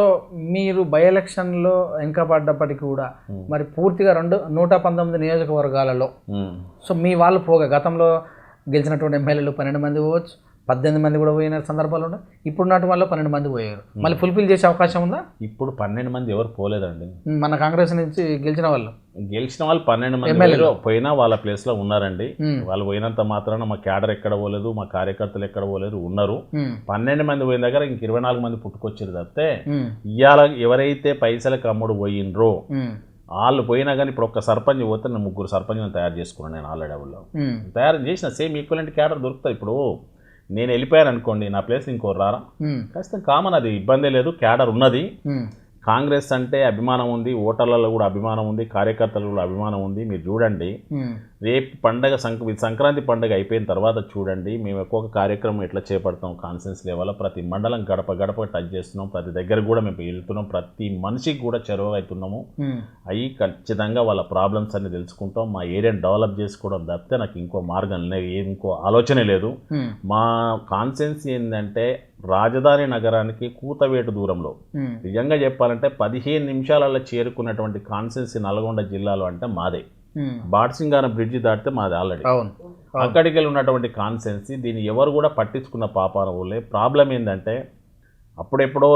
So మీరు by ఎలక్షన్లో వెనుకబడ్డప్పటికీ కూడా మరి పూర్తిగా 119 నియోజకవర్గాలలో సో మీ వాళ్ళు పోగా గతంలో గెలిచినటువంటి ఎమ్మెల్యేలు 12 మంది పోవచ్చు, 18 మంది కూడా పోయిన సందర్భాలు ఉన్నాయి. ఇప్పుడు నాటి వాళ్ళు 12 మంది పోయారు. మళ్ళీ ఫుల్ఫిల్ చేసే అవకాశం ఉందా? ఇప్పుడు 12 మంది ఎవరు పోలేదండి. మన కాంగ్రెస్ నుంచి గెలిచిన వాళ్ళు 12 మంది పోయినా వాళ్ళ ప్లేస్లో ఉన్నారండి. వాళ్ళు పోయినంత మాత్రాన మా క్యాడర్ ఎక్కడ పోలేదు, మా కార్యకర్తలు ఎక్కడ పోలేదు, ఉన్నారు. 12 మంది పోయిన దగ్గర ఇంక 24 మంది పుట్టుకొచ్చారు తప్పితే ఇవాళ ఎవరైతే పైసలకు అమ్ముడు పోయినరో వాళ్ళు పోయినా కానీ ఇప్పుడు ఒక్క సర్పంచ్ పోతే నేను 3 సర్పంచ్లను తయారు చేసుకున్నాను. నేను ఆల్రెడీ అవ్వలో తయారు చేసిన సేమ్ ఈక్వలెంట్ క్యాడర్ దొరుకుతుంది. ఇప్పుడు నేను వెళ్ళిపోయాను అనుకోండి, నా ప్లేస్ ఇంకోరు రారా, ఖచ్చితంగా కామన్, అది ఇబ్బంది లేదు. క్యాడర్ ఉన్నది. కాంగ్రెస్ అంటే అభిమానం ఉంది, ఓటర్లలో కూడా అభిమానం ఉంది, కార్యకర్తలు కూడా అభిమానం ఉంది. మీరు చూడండి, రేపు పండగ సంక్రాంతి పండుగ అయిపోయిన తర్వాత చూడండి మేము ఒక్కొక్క కార్యక్రమం ఎట్లా చేపడతాం. కాన్ఫరెన్స్ లెవెల్ ప్రతి మండలం గడప గడప టచ్ చేస్తున్నాం, ప్రతి దగ్గర కూడా మేము వెళ్తున్నాం, ప్రతి మనిషికి కూడా చెరువు అవుతున్నాము. అవి ఖచ్చితంగా వాళ్ళ ప్రాబ్లమ్స్ అన్ని తెలుసుకుంటాం, మా ఏరియాని డెవలప్ చేసుకోవడం తప్పితే నాకు ఇంకో మార్గం లేదు, ఇంకో ఆలోచనే లేదు. మా కాన్ఫరెన్స్ ఏంటంటే రాజధాని నగరానికి కూతవేటు దూరంలో, నిజంగా చెప్పాలంటే 15 నిమిషాలలో చేరుకున్నటువంటి కాన్స్టిట్యున్సీ నల్గొండ జిల్లాలో అంటే మాదే. బాడ్సింగాన బ్రిడ్జి దాటితే మాది ఆల్రెడీ. అక్కడికి వెళ్ళి ఉన్నటువంటి కాన్స్టిట్యున్సీ, దీన్ని ఎవరు కూడా పట్టించుకున్న పాపాన ఊళ్ళే. ప్రాబ్లం ఏంటంటే అప్పుడెప్పుడో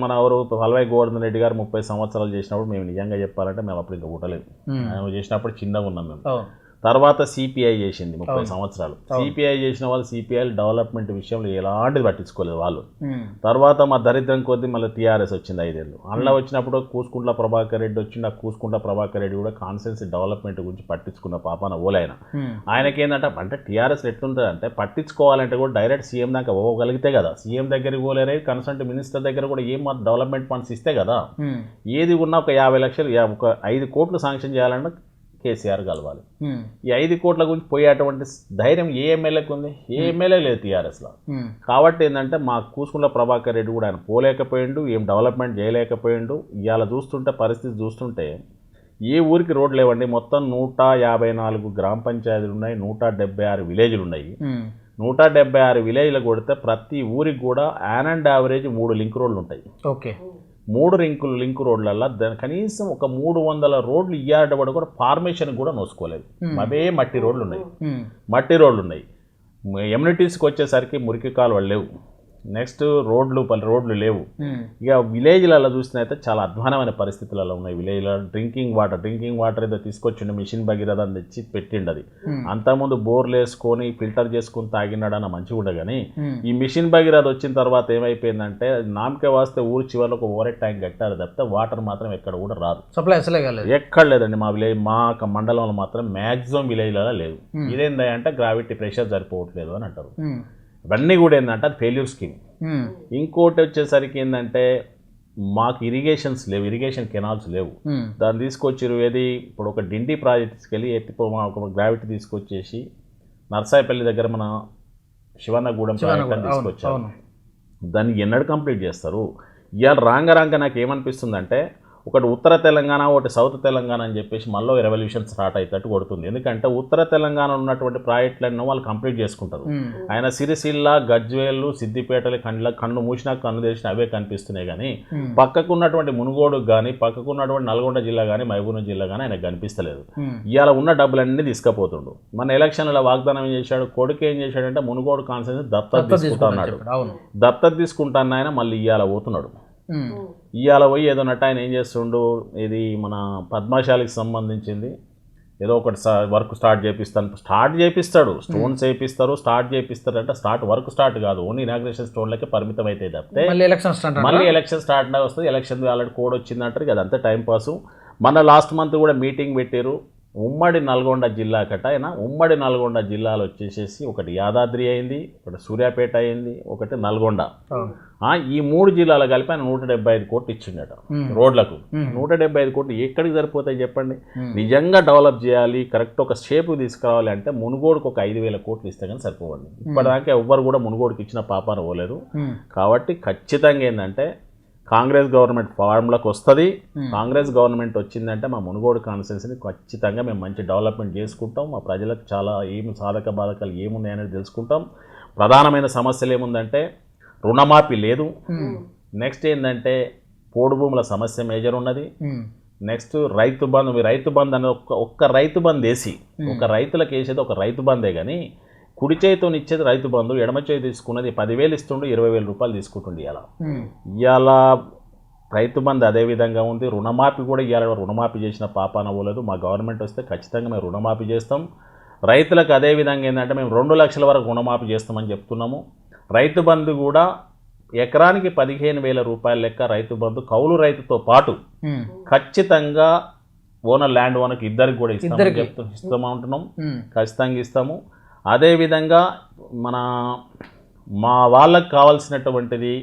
మన ఎవరు హల్వాయి గోవర్ధన్ రెడ్డి గారు 30 సంవత్సరాలు చేసినప్పుడు మేము నిజంగా చెప్పాలంటే మేము అప్పుడు ఇంకా పుట్టలేదు. ఆయన చేసినప్పుడు చిన్నగా ఉన్నాం మేము. తర్వాత సిపిఐ చేసింది 30 సంవత్సరాలు. సిపిఐ చేసిన వాళ్ళు సిపిఐ డెవలప్మెంట్ విషయంలో ఎలాంటిది పట్టించుకోలేదు వాళ్ళు. తర్వాత మా దరిద్రం కొద్దీ మళ్ళీ టీఆర్ఎస్ వచ్చింది 5 ఏళ్ళు. అందులో వచ్చినప్పుడు కూసుకుంట్ల ప్రభాకర్ రెడ్డి వచ్చింది. ఆ కూసుకుంట్ల ప్రభాకర్ రెడ్డి కూడా కాన్స్టిట్యున్సీ డెవలప్మెంట్ గురించి పట్టించుకున్న పాపాన ఓలైన. ఆయనకి ఏంటంటే అంటే టీఆర్ఎస్ ఎట్లుంటుంది అంటే పట్టించుకోవాలంటే కూడా డైరెక్ట్ సీఎం దాకా పోగలిగితే కదా. సీఎం దగ్గరికి పోలేరే, కన్సల్ట్ మినిస్టర్ దగ్గర కూడా ఏం డెవలప్మెంట్ ఫండ్స్ ఇస్తే కదా. ఏది ఉన్నా ఒక 50 లక్షలు, ఒక 5 కోట్లు శాంక్షన్ చేయాలన్నా కేసీఆర్ కలవాలి. ఈ 5 కోట్ల గురించి పోయేటువంటి ధైర్యం ఏ ఎమ్మెల్యేకి ఉంది? ఏ ఎమ్మెల్యే లేదు టీఆర్ఎస్లో. కాబట్టి ఏంటంటే మా కూసుకుంట్ల ప్రభాకర్ రెడ్డి కూడా ఆయన పోలేకపోయిండు, ఏం డెవలప్మెంట్ చేయలేకపోయిండు. ఇవాళ చూస్తుంటే పరిస్థితి చూస్తుంటే ఏ ఊరికి రోడ్లు లేవండి. మొత్తం 154 గ్రామ పంచాయతీలు ఉన్నాయి, 176 విలేజ్లు ఉన్నాయి. 176 విలేజ్లు కొడితే ప్రతి ఊరికి కూడా యాన్ అండ్ యావరేజ్ 3 లింక్ రోడ్లు ఉంటాయి. ఓకే, 3 లింక్ రోడ్లల్లో కనీసం ఒక 300 రోడ్లు ఇయ్యాడబడి కూడా ఫార్మేషన్ కూడా నోసుకోలేదు. అవే మట్టి రోడ్లు ఉన్నాయి. ఎమ్యూనిటీస్కి వచ్చేసరికి మురికి కాలువలు లేవు. నెక్స్ట్ రోడ్లు లేవు. ఇక విలేజ్లలో చూసినైతే చాలా అధ్వానమైన పరిస్థితులలో ఉన్నాయి. విలేజ్లో డ్రింకింగ్ వాటర్ ఏదో తీసుకొచ్చిండు, మిషన్ భగీరథ అని తెచ్చి పెట్టిండు. అది అంతకుముందు బోర్లు వేసుకొని ఫిల్టర్ చేసుకుని తాగినాడన్న మంచిగా ఉండే. కానీ ఈ మిషన్ భగీరథ వచ్చిన తర్వాత ఏమైపోయిందంటే నామకే వాస్తే ఊరు చివరిలో ఒక ఓవర్ ట్యాంక్ కట్టారు తప్పితే వాటర్ మాత్రం ఎక్కడ కూడా రాదు, సప్లై అసలే కాలేదు, ఎక్కడ లేదండి. మా విలేజ్, మా మండలంలో మాత్రం మ్యాక్సిమం విలేజ్లలో లేదు. ఇదేంటంటే గ్రావిటీ ప్రెషర్ సరిపోవట్లేదు అని అంటారు. ఇవన్నీ కూడా ఏంటంటే అది ఫెయిల్యూర్ స్కీమ్. ఇంకోటి వచ్చేసరికి ఏంటంటే మాకు ఇరిగేషన్స్ లేవు, ఇరిగేషన్ కెనాల్స్ లేవు. దాన్ని తీసుకొచ్చారు. ఏది ఇప్పుడు ఒక డిండి ప్రాజెక్ట్ తీసుకెళ్ళి ఒక గ్రావిటీ తీసుకొచ్చేసి నర్సాయిపల్లి దగ్గర మన శివన్నగూడెం ప్రాజెక్ట్ తీసుకొచ్చారు. దాన్ని ఎన్నడూ కంప్లీట్ చేస్తారు? ఇవాళ రాంగ నాకు ఏమనిపిస్తుందంటే ఒకటి ఉత్తర తెలంగాణ, ఒకటి సౌత్ తెలంగాణ అని చెప్పేసి మళ్ళీ రెవల్యూషన్ స్టార్ట్ అయ్యేటట్టు కొడుతుంది. ఎందుకంటే ఉత్తర తెలంగాణ ఉన్నటువంటి ప్రాజెక్టులన్నీ వాళ్ళు కంప్లీట్ చేసుకుంటారు. ఆయన సిరిసిల్ల, గజ్వేలు, సిద్దిపేటలు కన్ను మూసినా కన్ను తెరిచినా అవే కనిపిస్తున్నాయి. కానీ పక్కకు ఉన్నటువంటి మునుగోడుకు కానీ, పక్కకు ఉన్నటువంటి నల్గొండ జిల్లా కానీ, మహబూబ్నగర్ జిల్లా కానీ ఆయనకు కనిపిస్తలేదు. ఇవాళ ఉన్న డబ్బులన్నీ తీసుకుపోతుండు. మన ఎలక్షన్ల వాగ్దానం ఏం చేశాడు? కొడుకు ఏం చేశాడంటే మునుగోడు కాన్స్టిట్యున్సీ దత్తత తీసుకుంటా అన్నాడు. దత్తత తీసుకుంటాను ఆయన మళ్ళీ ఇవాళ పోతున్నాడు. ఇవాళ పోయి ఏదో నట్టు ఆయన ఏం చేస్తుండు, ఇది మన పద్మశాలికి సంబంధించింది ఏదో ఒకటి వర్క్ స్టార్ట్ చేపిస్తాడు. స్టోన్స్ వేయిస్తారు, వర్క్ స్టార్ట్ కాదు, ఓన్లీ ఇనాగ్రేషన్ స్టోన్లకే పరిమితం అయితే తప్పితే మళ్ళీ ఎలక్షన్ స్టార్ట్ వస్తుంది. ఎలక్షన్ ఆల్రెడీ కోడ్ వచ్చిందంటారు కదా, అంతే టైంపాసు. మన లాస్ట్ మంత్ కూడా మీటింగ్ పెట్టారు. ఉమ్మడి నల్గొండ జిల్లాకట ఆయన ఉమ్మడి నల్గొండ జిల్లాలో వచ్చేసేసి ఒకటి యాదాద్రి అయింది, ఒకటి సూర్యాపేట అయింది, ఒకటి నల్గొండ. ఈ 3 జిల్లాలు కలిపి ఆయన 175 కోట్లు ఇచ్చిండట రోడ్లకు. 175 కోట్లు ఎక్కడికి సరిపోతాయి చెప్పండి? నిజంగా డెవలప్ చేయాలి, కరెక్ట్ ఒక షేప్ తీసుకురావాలి అంటే మునుగోడుకు ఒక 5,000 కోట్లు ఇస్తే కానీ సరిపోవండి. ఇప్పటిదాకా ఎవ్వరు కూడా మునుగోడుకి ఇచ్చిన పాపాన పోలేదు. కాబట్టి ఖచ్చితంగా ఏంటంటే కాంగ్రెస్ గవర్నమెంట్ ఫార్మ్లోకి వస్తుంది. కాంగ్రెస్ గవర్నమెంట్ వచ్చిందంటే మా మునుగోడు కాన్స్టిట్యున్సీని ఖచ్చితంగా మేము మంచి డెవలప్మెంట్ చేసుకుంటాం. మా ప్రజలకు చాలా ఏమి సాధక బాధకాలు ఏమున్నాయనేది తెలుసుకుంటాం. ప్రధానమైన సమస్యలు ఏముందంటే రుణమాఫీ లేదు. నెక్స్ట్ ఏంటంటే పోడు భూముల సమస్య మేజర్ ఉన్నది. నెక్స్ట్ రైతు బంధు, మీ రైతు బంధు అనేది ఒక్క రైతు బంధు వేసి ఒక రైతులకు వేసేది ఒక రైతు బంధే కానీ కుడి చేతితో ఇచ్చేది రైతు బంధు, ఎడమ చేతి తీసుకున్నది 10,000 ఇస్తుండే 20,000 రూపాయలు తీసుకుంటుండే. ఇవాళ రైతు బంధు అదే విధంగా ఉంది. రుణమాఫీ కూడా ఇవాళ రుణమాఫీ చేసిన పాపాన పోలేదు. మా గవర్నమెంట్ వస్తే ఖచ్చితంగా మేము రుణమాఫీ చేస్తాం. రైతులకు అదే విధంగా ఏంటంటే మేము 2 లక్షల వరకు రుణమాఫీ చేస్తామని చెప్తున్నాము. రైతు బంధు కూడా ఎకరానికి 15,000 రూపాయల లెక్క రైతు బంధు కౌలు రైతుతో పాటు ఖచ్చితంగా ఓనర్ ల్యాండ్ ఓనర్కి ఇద్దరికి కూడా ఇస్తామంటున్నాం. ఖచ్చితంగా ఇస్తాము. అదేవిధంగా మా వాళ్ళకి కావాల్సినటువంటిది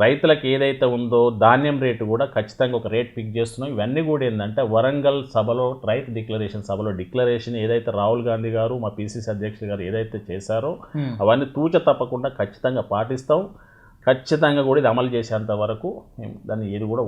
రైతులకు ఏదైతే ఉందో ధాన్యం రేటు కూడా ఖచ్చితంగా ఒక రేట్ ఫిక్స్ చేస్తున్నాం. ఇవన్నీ కూడా ఏంటంటే వరంగల్ సభలో రైతు డిక్లరేషన్ సభలో డిక్లరేషన్ ఏదైతే రాహుల్ గాంధీ గారు మా పిసిసి అధ్యక్షుడు గారు ఏదైతే చేశారో అవన్నీ తూచ తప్పకుండా ఖచ్చితంగా పాటిస్తాం. ఖచ్చితంగా కూడా ఇది అమలు చేసేంత వరకు దాన్ని ఏది కూడా